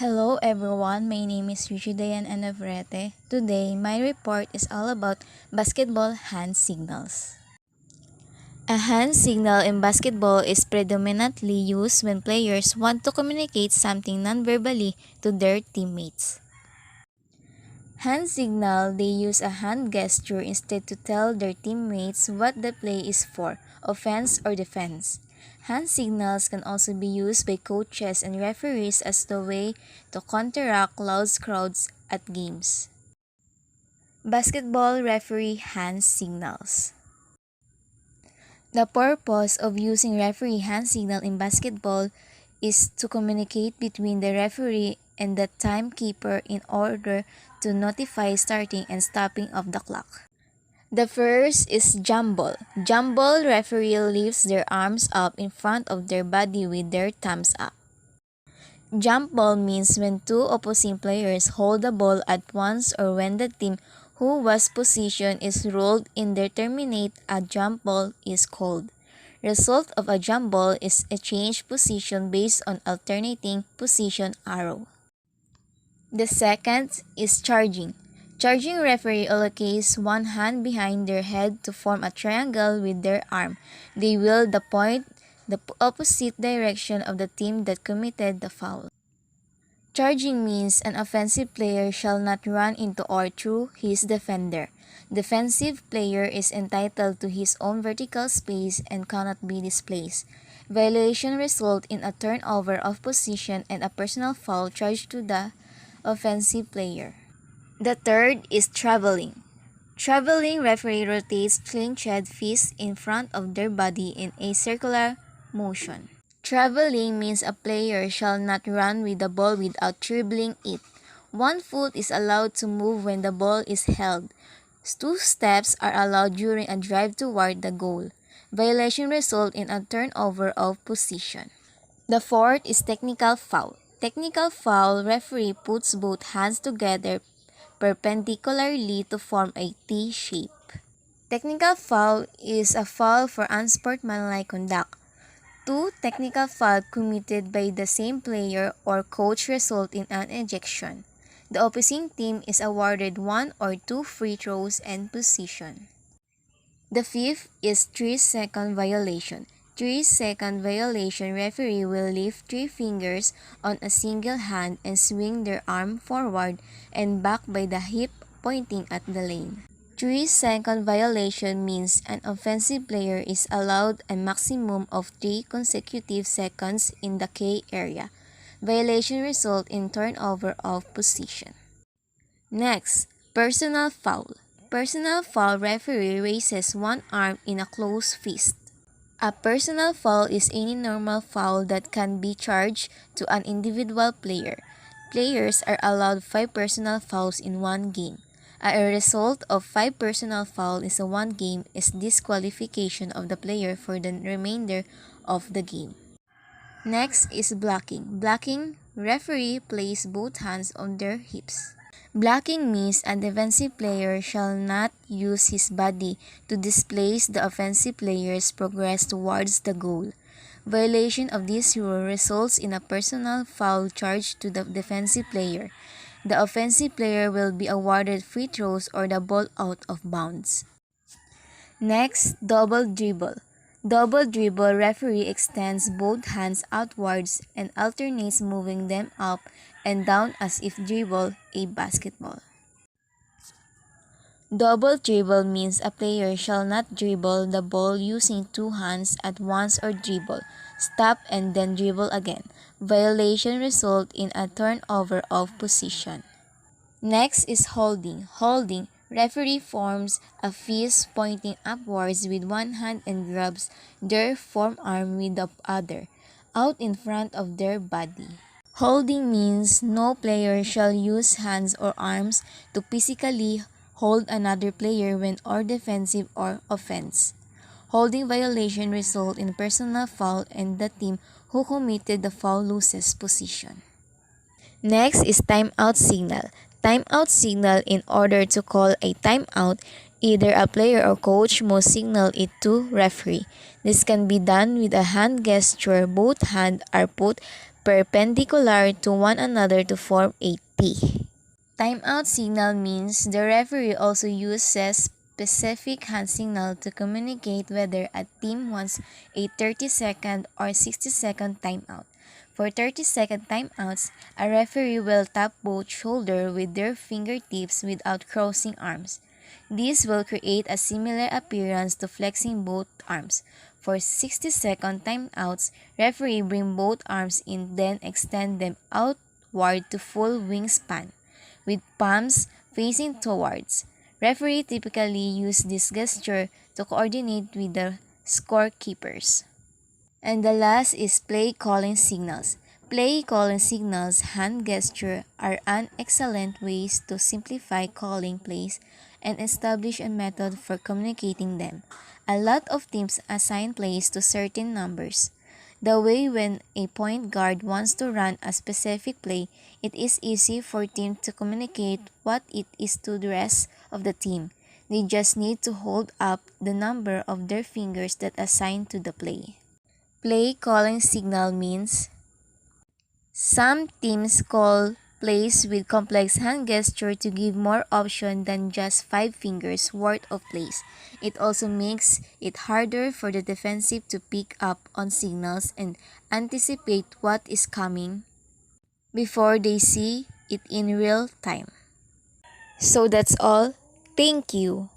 Hello everyone, my name is Yujidayan Anavrete. Today, my report is all about basketball hand signals. A hand signal in basketball is predominantly used when players want to communicate something non-verbally to their teammates. Hand signal, they use a hand gesture instead to tell their teammates what the play is for, offense or defense. Hand signals can also be used by coaches and referees as the way to counteract loud crowds at games. Basketball referee hand signals. The purpose of using referee hand signal in basketball is to communicate between the referee and the timekeeper in order to notify starting and stopping of the clock. The first is jump ball. Jump ball referee lifts their arms up in front of their body with their thumbs up. Jump ball means when two opposing players hold the ball at once or when the team who was positioned is rolled indeterminate, a jump ball is called. Result of a jump ball is a change position based on alternating position arrow. The second is charging. Charging referee allocates one hand behind their head to form a triangle with their arm. They will point the opposite direction of the team that committed the foul. Charging means an offensive player shall not run into or through his defender. Defensive player is entitled to his own vertical space and cannot be displaced. Violation result in a turnover of position and a personal foul charged to the offensive player. The third is traveling. Traveling referee rotates clenched fists in front of their body in a circular motion. Traveling means a player shall not run with the ball without dribbling it. One foot is allowed to move when the ball is held. 2 steps are allowed during a drive toward the goal. Violation result in a turnover of position. The fourth is technical foul. Technical foul referee puts both hands together perpendicularly to form a T shape. Technical foul is a foul for unsportsmanlike conduct. 2 technical fouls committed by the same player or coach result in an ejection. The opposing team is awarded 1 or 2 free throws and possession. The fifth is 3-second violation. 3-second violation referee will lift 3 fingers on a single hand and swing their arm forward and back by the hip pointing at the lane. 3-second violation means an offensive player is allowed a maximum of 3 consecutive seconds in the K area. Violation result in turnover of position. Next, personal foul. Personal foul referee raises one arm in a closed fist. A personal foul is any normal foul that can be charged to an individual player. Players are allowed 5 personal fouls in one game. A result of 5 personal fouls in one game is disqualification of the player for the remainder of the game. Next is blocking. Blocking, referee places both hands on their hips. Blocking means a defensive player shall not use his body to displace the offensive player's progress towards the goal. Violation of this rule results in a personal foul charged to the defensive player. The offensive player will be awarded free throws or the ball out of bounds. Next, double dribble. Double dribble referee extends both hands outwards and alternates moving them up and down as if dribble a basketball. Double dribble means a player shall not dribble the ball using 2 hands at once or dribble, stop and then dribble again. Violation result in a turnover of position. Next is holding. Holding, referee forms a fist pointing upwards with one hand and grabs their forearm with the other, out in front of their body. Holding means no player shall use hands or arms to physically hold another player when or defensive or offense. Holding violation result in personal foul and the team who committed the foul loses position. Next is timeout signal. Timeout signal, in order to call a timeout, either a player or coach must signal it to referee. This can be done with a hand gesture. Both hands are put perpendicular to one another to form a T. Timeout signal means the referee also uses specific hand signal to communicate whether a team wants a 30-second or 60-second timeout. For 30-second timeouts, a referee will tap both shoulders with their fingertips without crossing arms. This will create a similar appearance to flexing both arms. For 60-second timeouts, referee bring both arms in then extend them outward to full wingspan, with palms facing towards. Referee typically use this gesture to coordinate with the scorekeepers. And the last is play calling signals. Play calling signals, hand gesture, are an excellent ways to simplify calling plays and establish a method for communicating them. A lot of teams assign plays to certain numbers. The way when a point guard wants to run a specific play, it is easy for team to communicate what it is to the rest of the team. They just need to hold up the number of their fingers that assign to the play. Play calling signal means some teams call plays with complex hand gesture to give more option than just 5 fingers worth of plays. It also makes it harder for the defensive to pick up on signals and anticipate what is coming before they see it in real time. So that's all. Thank you.